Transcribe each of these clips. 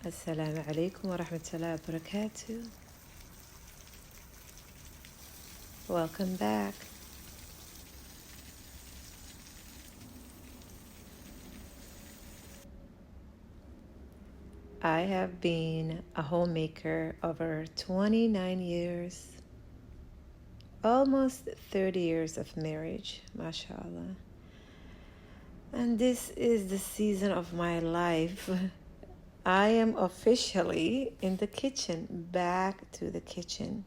Assalamu alaikum wa rahmatullahi wa barakatuh. Welcome back. I have been a homemaker over 29 years, almost 30 years of marriage, mashallah. And this is the season of my life. I am officially in the kitchen, back to the kitchen.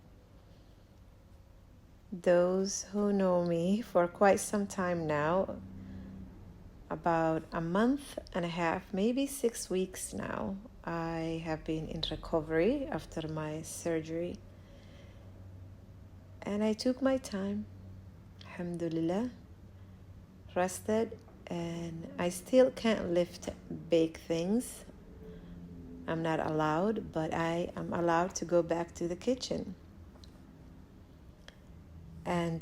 Those who know me for quite some time now, about a month and a half, maybe 6 weeks now, I have been in recovery after my surgery. And I took my time, alhamdulillah, rested, and I still can't lift big things. I'm not allowed, but I am allowed to go back to the kitchen. And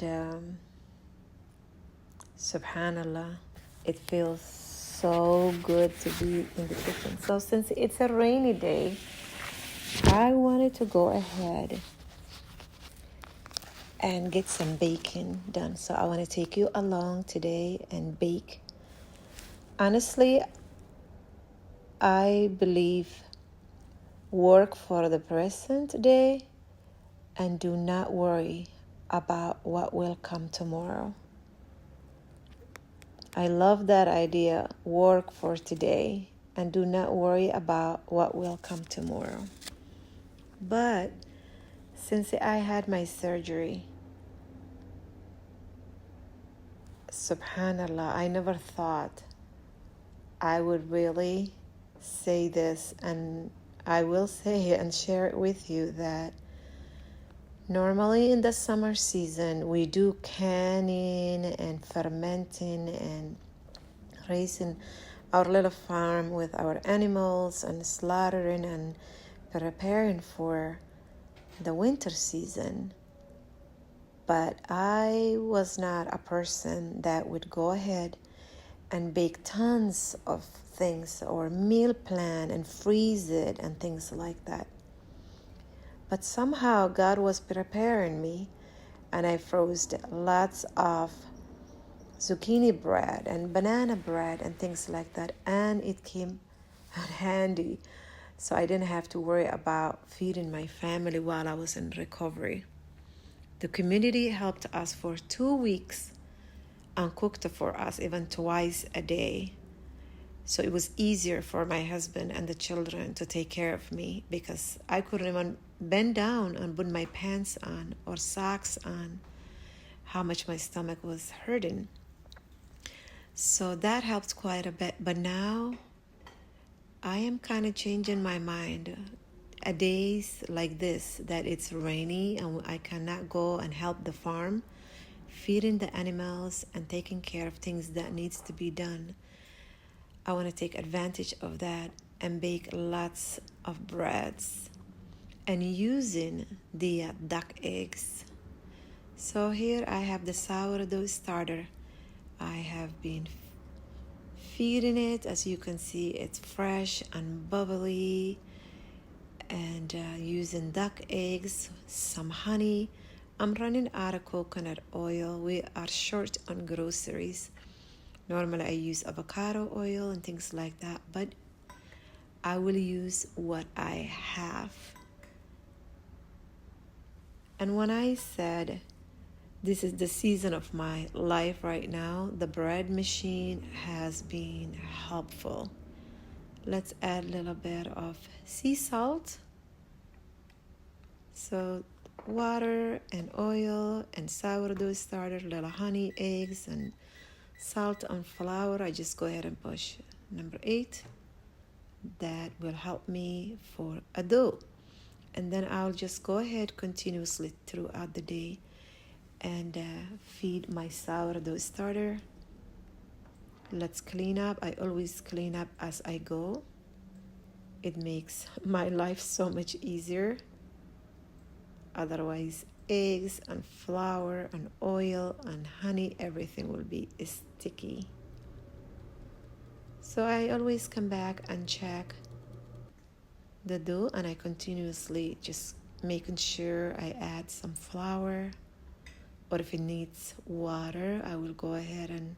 subhanallah, it feels so good to be in the kitchen. So since it's a rainy day, I wanted to go ahead and get some baking done. So I want to take you along today and bake. Honestly, I believe work for the present day and do not worry about what will come tomorrow. I love that idea, work for today and do not worry about what will come tomorrow. But since I had my surgery, subhanallah, I never thought I would really say this, and I will say it and share it with you that normally in the summer season we do canning and fermenting and raising our little farm with our animals and slaughtering and preparing for the winter season. But I was not a person that would go ahead and bake tons of things or meal plan and freeze it and things like that. But somehow God was preparing me, and I froze lots of zucchini bread and banana bread and things like that, and it came handy. So I didn't have to worry about feeding my family while I was in recovery. The community helped us for 2 weeks and cooked for us even twice a day. So it was easier for my husband and the children to take care of me because I couldn't even bend down and put my pants on or socks on, how much my stomach was hurting. So that helped quite a bit. But now I am kind of changing my mind. A days like this, that it's rainy and I cannot go and help the farm, feeding the animals and taking care of things that needs to be done. I want to take advantage of that and bake lots of breads and using the duck eggs. So here I have the sourdough starter. I have been feeding it. As you can see, it's fresh and bubbly, and using duck eggs, some honey. I'm running out of coconut oil. We are short on groceries. Normally I use avocado oil and things like that, but I will use what I have. And when I said this is the season of my life right now, the bread machine has been helpful. Let's add a little bit of sea salt. So water and oil and sourdough starter, little honey, eggs, and salt and flour. I just go ahead and push number 8. That will help me for a dough. And then I'll just go ahead continuously throughout the day and feed my sourdough starter. Let's clean up. I always clean up as I go. It makes my life so much easier. Otherwise, eggs and flour and oil and honey, everything will be sticky. So I always come back and check the dough, and I continuously just making sure I add some flour, or if it needs water, I will go ahead and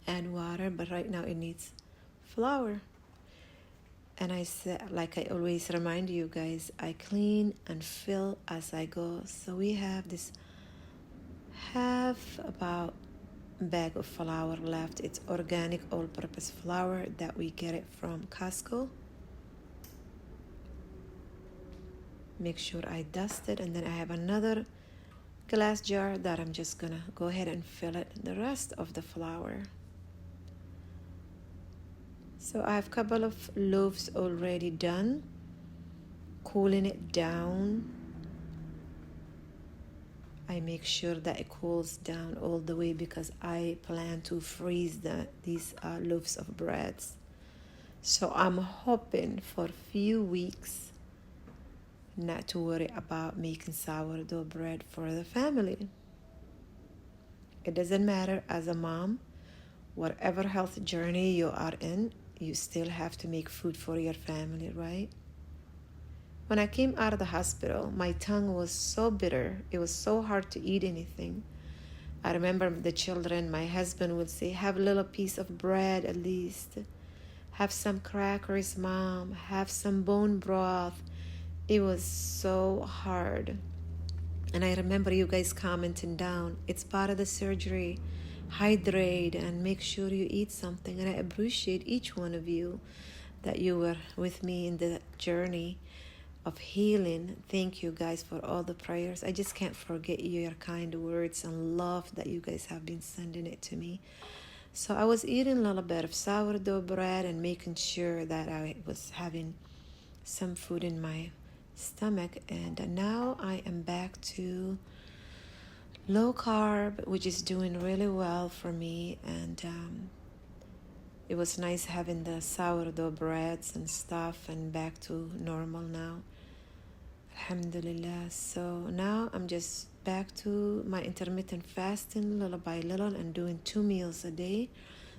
add water, but right now it needs flour. And I said, like I always remind you guys, I clean and fill as I go. So we have this half about bag of flour left. It's organic all-purpose flour that we get it from Costco. Make sure I dust it, and then I have another glass jar that I'm just gonna go ahead and fill it the rest of the flour. So I have a couple of loaves already done, cooling it down. I make sure that it cools down all the way because I plan to freeze these loaves of breads. So I'm hoping for a few weeks not to worry about making sourdough bread for the family. It doesn't matter as a mom, whatever health journey you are in, you still have to make food for your family, right? When I came out of the hospital, my tongue was so bitter. It was so hard to eat anything. I remember the children, my husband would say, have a little piece of bread at least. Have some crackers, Mom. Have some bone broth. It was so hard. And I remember you guys commenting down, it's part of the surgery. Hydrate and make sure you eat something. And I appreciate each one of you that you were with me in the journey of healing. Thank you guys for all the prayers. I just can't forget your kind words and love that you guys have been sending it to me. So I was eating a little bit of sourdough bread and making sure that I was having some food in my stomach. And now I am back to low carb, which is doing really well for me. And it was nice having the sourdough breads and stuff and back to normal now. Alhamdulillah. So now I'm just back to my intermittent fasting little by little and doing 2 meals a day.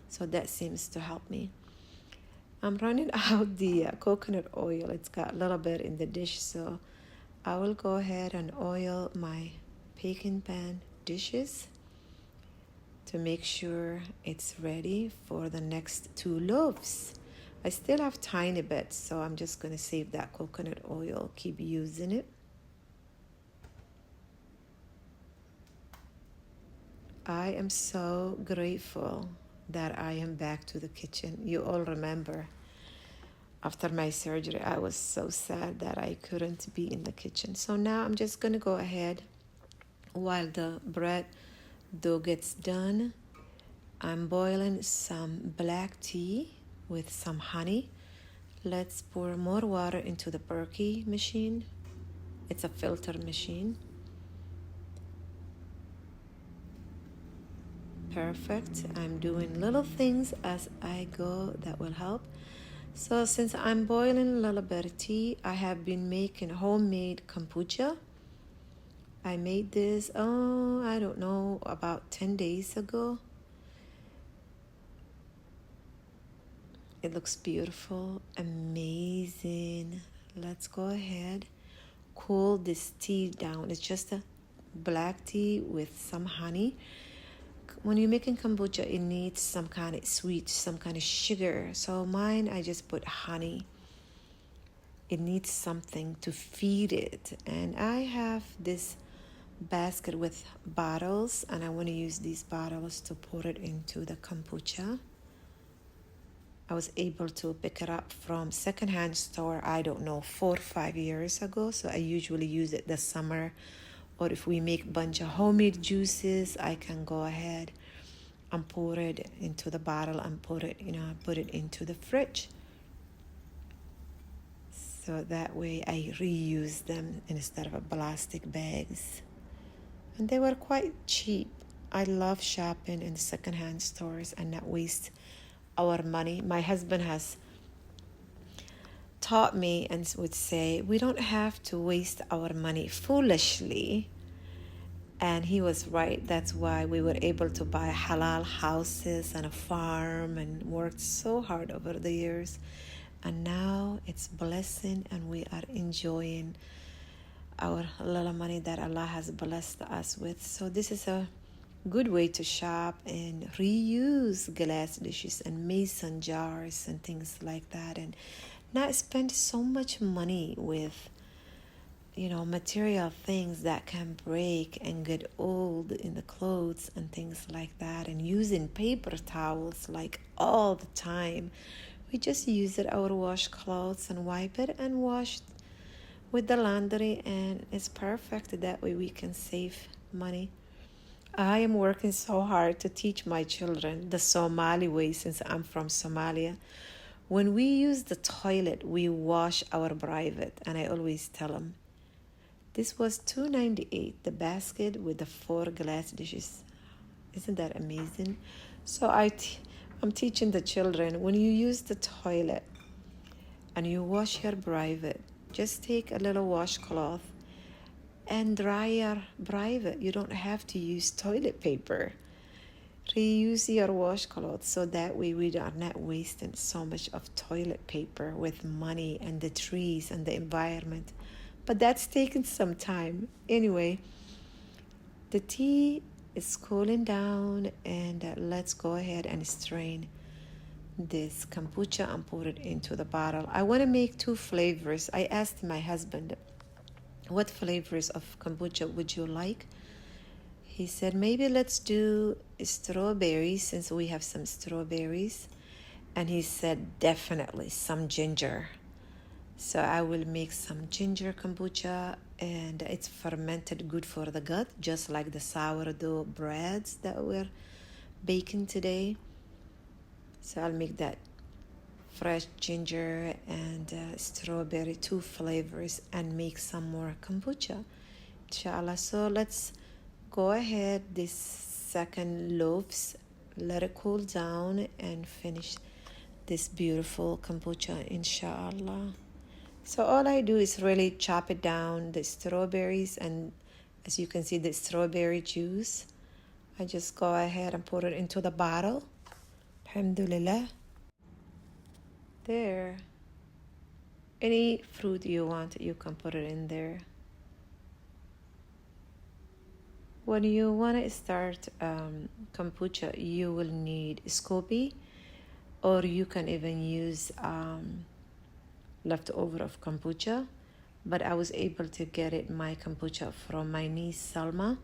So that seems to help me. I'm running out the coconut oil. It's got a little bit in the dish, so I will go ahead and oil my baking pan dishes to make sure it's ready for the next 2 loaves. I still have tiny bit, so I'm just going to save that coconut oil, keep using it. I am so grateful that I am back to the kitchen. You all remember, after my surgery, I was so sad that I couldn't be in the kitchen. So now I'm just going to go ahead while the bread dough gets done. I'm boiling some black tea with some honey. Let's pour more water into the Berkey machine. It's a filter machine. Perfect. I'm doing little things as I go that will help. So since I'm boiling a little bit of tea, I have been making homemade kombucha. I made this, I don't know, about 10 days ago. It looks beautiful, amazing. Let's go ahead, cool this tea down. It's just a black tea with some honey. When you're making kombucha, it needs some kind of sweet, some kind of sugar. So mine, I just put honey. It needs something to feed it. And I have this basket with bottles, and I want to use these bottles to pour it into the kombucha. I was able to pick it up from secondhand store, I don't know, 4 or 5 years ago. So I usually use it this summer. Or if we make a bunch of homemade juices, I can go ahead and pour it into the bottle and put it into the fridge. So that way I reuse them instead of plastic bags. And they were quite cheap. I love shopping in secondhand stores and not waste our money. My husband has taught me and would say, we don't have to waste our money foolishly. And he was right. That's why we were able to buy halal houses and a farm and worked so hard over the years. And now it's blessing, and we are enjoying our little money that Allah has blessed us with. So this is a good way to shop and reuse glass dishes and mason jars and things like that, and not spend so much money with material things that can break and get old in the clothes and things like that, and using paper towels like all the time. We just use it our washcloths and wipe it and wash with the laundry, and it's perfect. That way we can save money. I am working so hard to teach my children the Somali way, since I'm from Somalia. When we use the toilet, we wash our private, and I always tell them, this was $2.98, the basket with the 4 glass dishes. Isn't that amazing? So I'm teaching the children, when you use the toilet and you wash your private, just take a little washcloth and dry your private. You don't have to use toilet paper. Reuse your washcloth, so that way we are not wasting so much of toilet paper with money and the trees and the environment. But that's taken some time. Anyway, the tea is cooling down, and let's go ahead and strain this kombucha and put it into the bottle. I want to make 2 flavors. I asked my husband, what flavors of kombucha would you like? He said, maybe let's do strawberries, since we have some strawberries. And he said, definitely some ginger. So I will make some ginger kombucha, and it's fermented, good for the gut, just like the sourdough breads that we're baking today. So I'll make that fresh ginger and strawberry, 2 flavors, and make some more kombucha, inshallah. So let's go ahead, this second loaves, let it cool down, and finish this beautiful kombucha, inshallah. So all I do is really chop it down, the strawberries, and as you can see, the strawberry juice. I just go ahead and put it into the bottle. Alhamdulillah. There. Any fruit you want, you can put it in there. When you want to start kombucha, you will need SCOBY, or you can even use leftover of kombucha. But I was able to get it, my kombucha, from my niece Salma.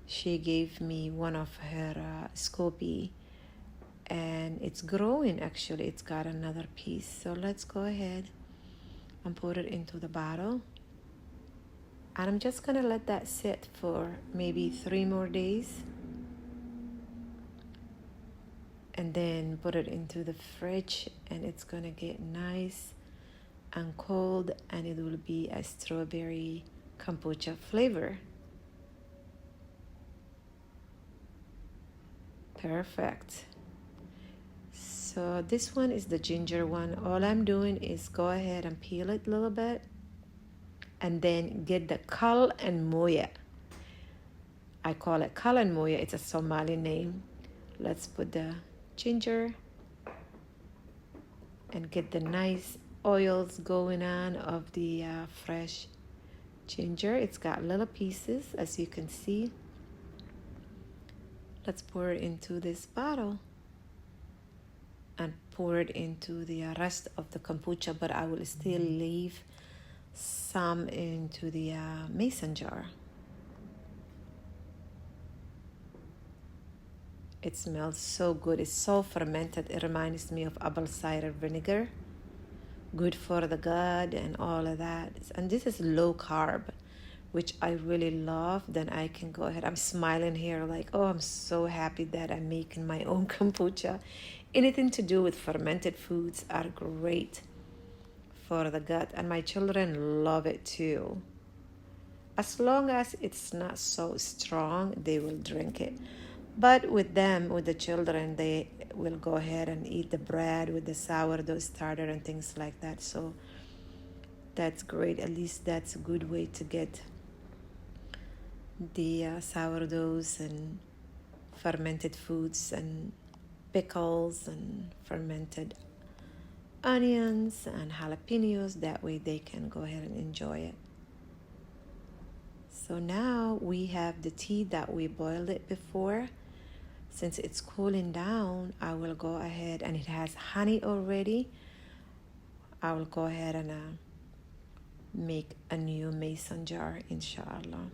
She gave me one of her SCOBY, and it's growing. Actually, it's got another piece. So let's go ahead and put it into the bottle. And I'm just gonna let that sit for maybe 3 more days, and then put it into the fridge, and it's gonna get nice and cold, and it will be a strawberry kombucha flavor. Perfect. So this one is the ginger one. All I'm doing is go ahead and peel it a little bit, and then get the kal and moya. I call it kal and moya. It's a Somali name. Let's put the ginger and get the nice oils going on of the fresh ginger. It's got little pieces, as you can see. Let's pour it into this bottle and pour it into the rest of the kombucha, but I will still leave some into the mason jar. It smells so good. It's so fermented. It reminds me of apple cider vinegar. Good for the gut and all of that. And this is low carb, which I really love. Then I can go ahead. I'm smiling here like, oh, I'm so happy that I'm making my own kombucha. Anything to do with fermented foods are great for the gut, and my children love it too. As long as it's not so strong, they will drink it. But with them, with the children, they will go ahead and eat the bread with the sourdough starter and things like that. So that's great. At least that's a good way to get the sourdoughs and fermented foods and pickles and fermented onions and jalapenos. That way they can go ahead and enjoy it. So now we have the tea that we boiled it before. Since it's cooling down, I will go ahead, and it has honey already. I will go ahead and make a new mason jar, inshallah.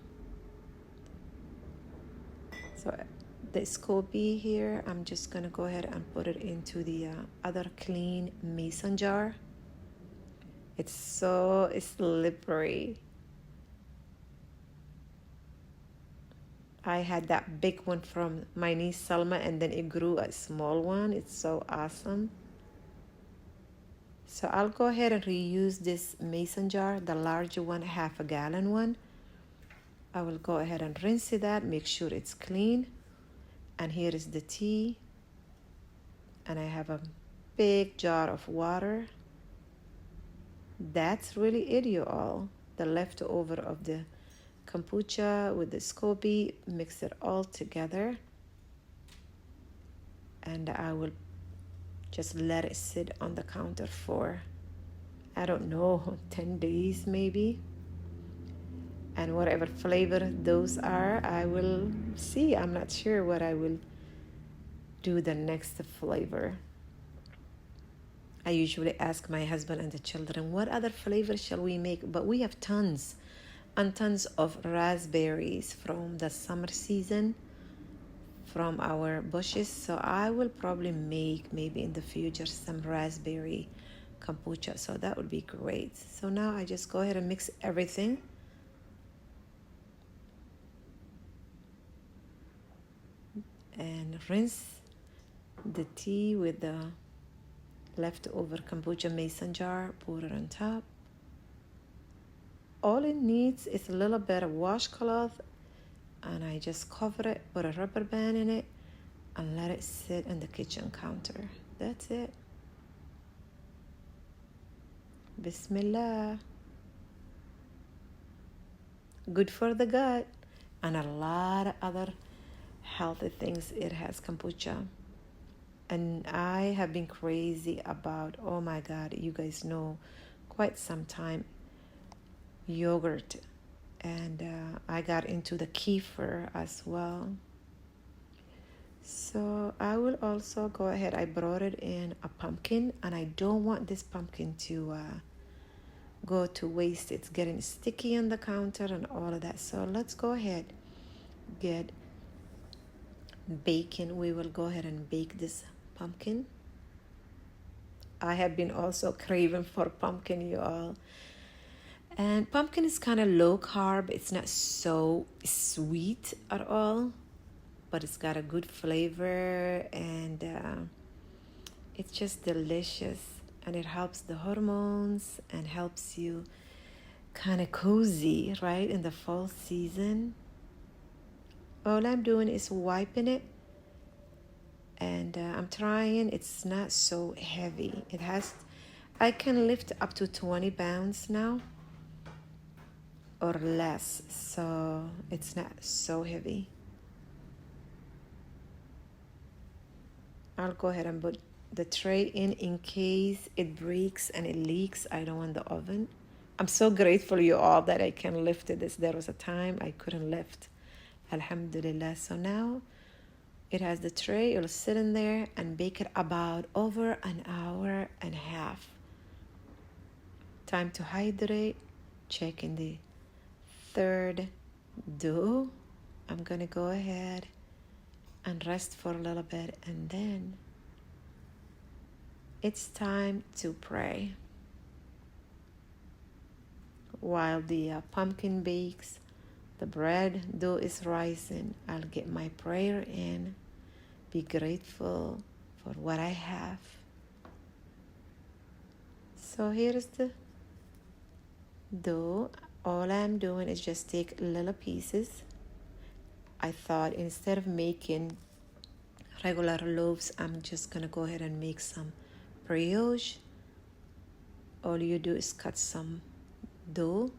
So the SCOBY here, I'm just gonna go ahead and put it into the other clean mason jar. It's so slippery. I had that big one from my niece Salma, and then it grew a small one. It's so awesome. So I'll go ahead and reuse this mason jar, the larger one, 1/2 gallon one. I will go ahead and rinse that, make sure it's clean. And here is the tea. And I have a big jar of water. That's really it, you all. The leftover of the kombucha with the SCOBY, mix it all together. And I will just let it sit on the counter for, I don't know, 10 days maybe. And whatever flavor those are, I will see. I'm not sure what I will do the next flavor. I usually ask my husband and the children, what other flavor shall we make? But we have tons and tons of raspberries from the summer season from our bushes. So I will probably make maybe in the future some raspberry kombucha. So that would be great. So now I just go ahead and mix everything. And rinse the tea with the leftover kombucha mason jar, pour it on top. All it needs is a little bit of washcloth, and I just cover it, put a rubber band in it, and let it sit on the kitchen counter. That's it. Bismillah. Good for the gut, and a lot of other healthy things it has, kombucha. And I have been crazy about, oh my God, you guys know, quite some time, yogurt. And I got into the kefir as well. So I will also go ahead, I brought it in a pumpkin, and I don't want this pumpkin to go to waste. It's getting sticky on the counter and all of that. So let's go ahead, get bacon. We will go ahead and bake this pumpkin. I have been also craving for pumpkin, you all. And pumpkin is kind of low carb. It's not so sweet at all, but it's got a good flavor, and it's just delicious. And it helps the hormones and helps you kind of cozy, right, in the fall season. All I'm doing is wiping it, and I'm trying. It's not so heavy. I can lift up to 20 pounds now or less, so it's not so heavy. I'll go ahead and put the tray in case it breaks and it leaks. I don't want the oven. I'm so grateful, you all, that I can lift this. There was a time I couldn't lift. Alhamdulillah. So now it has the tray. It'll sit in there and bake it about over an hour and a half. Time to hydrate. Check in the third dough. I'm gonna go ahead and rest for a little bit, and then it's time to pray. While the pumpkin bakes, the bread dough is rising, I'll get my prayer in, be grateful for what I have. So here is the dough. All I'm doing is just take little pieces. I thought instead of making regular loaves, I'm just gonna go ahead and make some brioche. All you do is cut some dough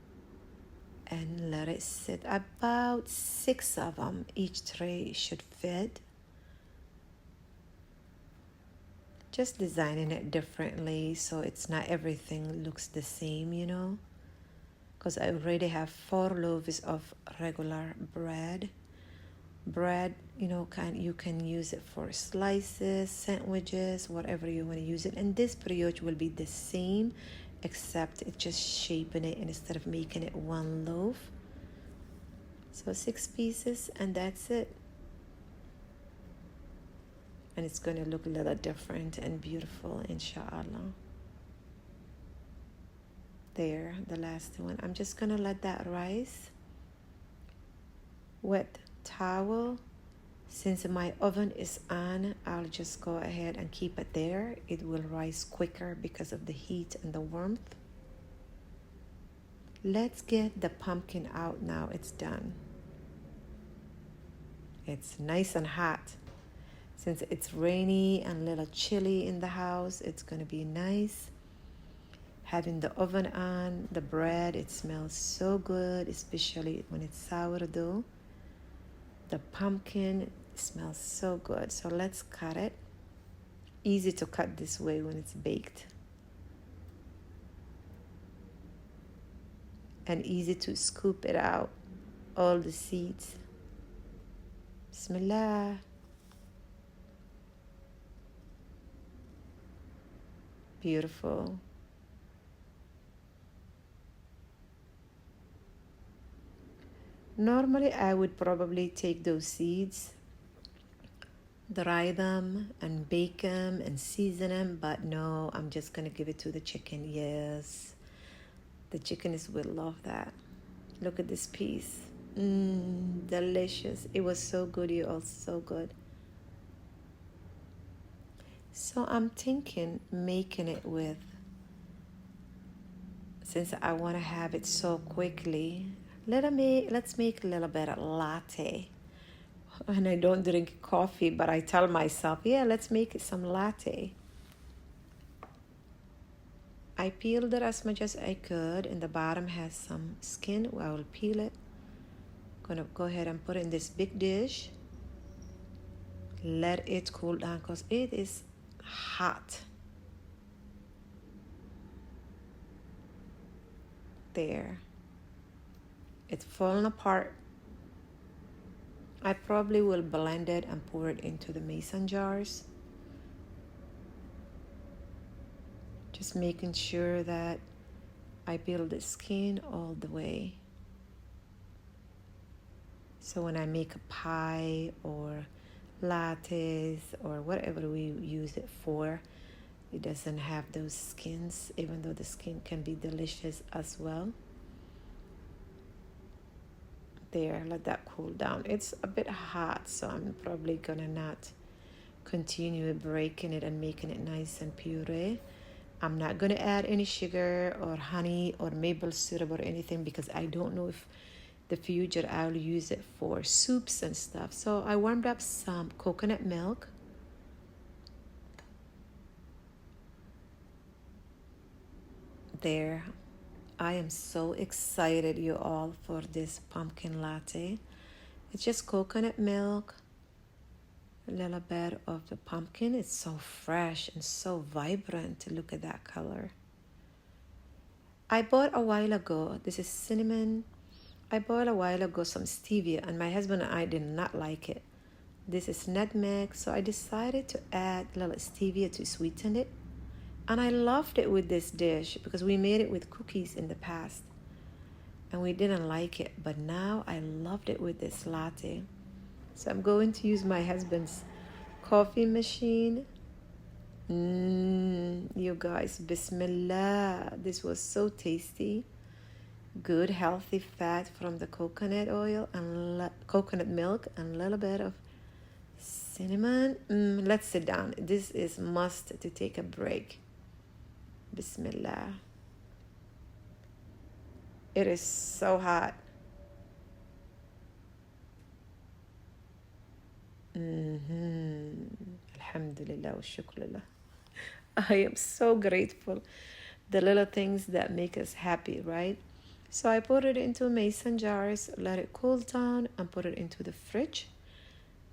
and let it sit. About 6 of them. Each tray should fit. just designing it differently so it's not everything looks the same, you know, because I already have 4 loaves of regular bread, you know, you can use it for slices, sandwiches, whatever you want to use it. And this brioche will be the same, except it's just shaping it, and instead of making it 1 loaf, so 6 pieces, and that's it. And it's going to look a little different and beautiful, inshallah. There, the last one. I'm just going to let that rise. Wet towel. Since my oven is on, I'll just go ahead and keep it there. It will rise quicker because of the heat and the warmth. Let's get the pumpkin out now. It's done. It's nice and hot. Since it's rainy and a little chilly in the house, it's going to be nice. Having the oven on, the bread, it smells so good, especially when it's sourdough. The pumpkin smells so good. So let's cut it. Easy to cut this way when it's baked. And easy to scoop it out, all the seeds. Bismillah. Beautiful. Normally, I would probably take those seeds, dry them, and bake them and season them, but no, I'm just going to give it to the chicken. Yes, the chickens will love that. Look at this piece. Delicious. It was so good, you all, so good. So I'm thinking making it with, since I want to have it so quickly, let's make a little bit of latte. And I don't drink coffee, but I tell myself, yeah, let's make some latte. I peeled it as much as I could, and the bottom has some skin. I will peel it. Gonna go ahead and put it in this big dish. Let it cool down because it is hot. There. It's falling apart. I probably will blend it and pour it into the mason jars. Just making sure that I peel the skin all the way. So when I make a pie or lattes or whatever we use it for, it doesn't have those skins, even though the skin can be delicious as well. There, let that cool down. It's a bit hot, so I'm probably gonna not continue breaking it and making it nice and puree. I'm not gonna add any sugar or honey or maple syrup or anything because I don't know if the future I'll use it for soups and stuff. So I warmed up some coconut milk. There. I am so excited, you all, for this pumpkin latte. It's just coconut milk, a little bit of the pumpkin. It's so fresh and so vibrant. Look at that color. I bought a while ago, this is cinnamon. I bought a while ago some stevia, and my husband and I did not like it. This is nutmeg, so I decided to add a little stevia to sweeten it. And I loved it with this dish because we made it with cookies in the past and we didn't like it, but now I loved it with this latte. So I'm going to use my husband's coffee machine. You guys, Bismillah. This was so tasty. Good healthy fat from the coconut oil and coconut milk and a little bit of cinnamon. Let's sit down. This is must to take a break. Bismillah. It is so hot. Alhamdulillah wa shukrulillah. I am so grateful. The little things that make us happy, right? So I put it into mason jars, let it cool down, and put it into the fridge.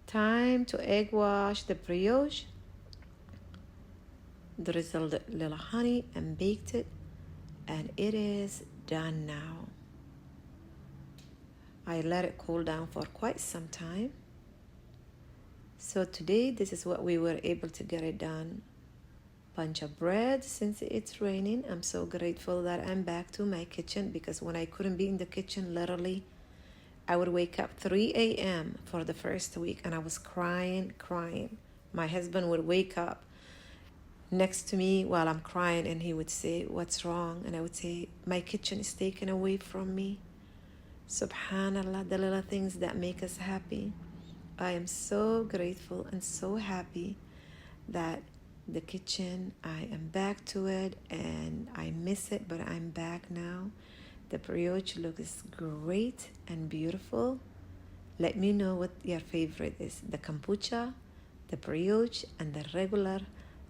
Time to egg wash the brioche. drizzled a little honey and baked it, and it is done now. I let it cool down for quite some time. So today, this is what we were able to get it done. Bunch of bread. Since it's raining, I'm so grateful that I'm back to my kitchen, because when I couldn't be in the kitchen, literally, I would wake up 3 a.m. for the first week, and I was crying. My husband would wake up next to me while I'm crying, and he would say, "What's wrong?" And I would say, "My kitchen is taken away from me." Subhanallah, the little things that make us happy. I am so grateful and so happy that the kitchen, I am back to it, and I miss it, but I'm back now. The brioche looks great and beautiful. Let me know what your favorite is, the kombucha, the brioche, and the regular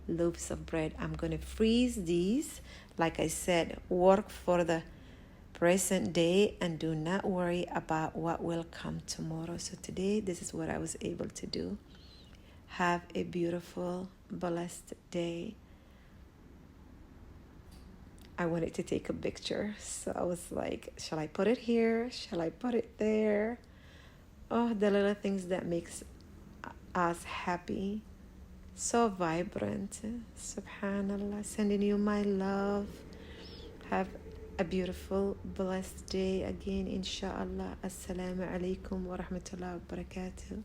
loaves of bread. I'm going to freeze these. Like I said, work for the present day and do not worry about what will come tomorrow. So today, this is what I was able to do. Have a beautiful, blessed day. I wanted to take a picture, so I was like, shall I put it here? Shall I put it there? Oh, the little things that makes us happy. So vibrant. Subhanallah. Sending you my love. Have a beautiful, blessed day again, inshallah. Assalamu alaikum wa rahmatullahi wa barakatuh.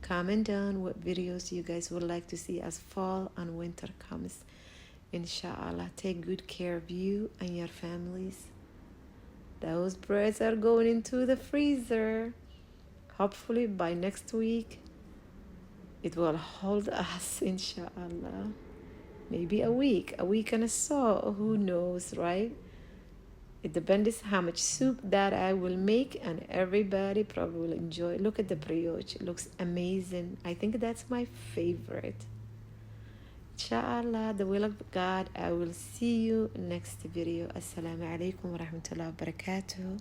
Comment down what videos you guys would like to see as fall and winter comes. Inshallah, take good care of you and your families. Those breads are going into the freezer. Hopefully by next week, it will hold us, inshallah. Maybe a week and a so, who knows, right? It depends how much soup that I will make, and everybody probably will enjoy. Look at the brioche. It looks amazing. I think that's my favorite. Inshallah, the will of God, I will see you next video. Assalamu alaikum wa rahmatullahi wa barakatuh.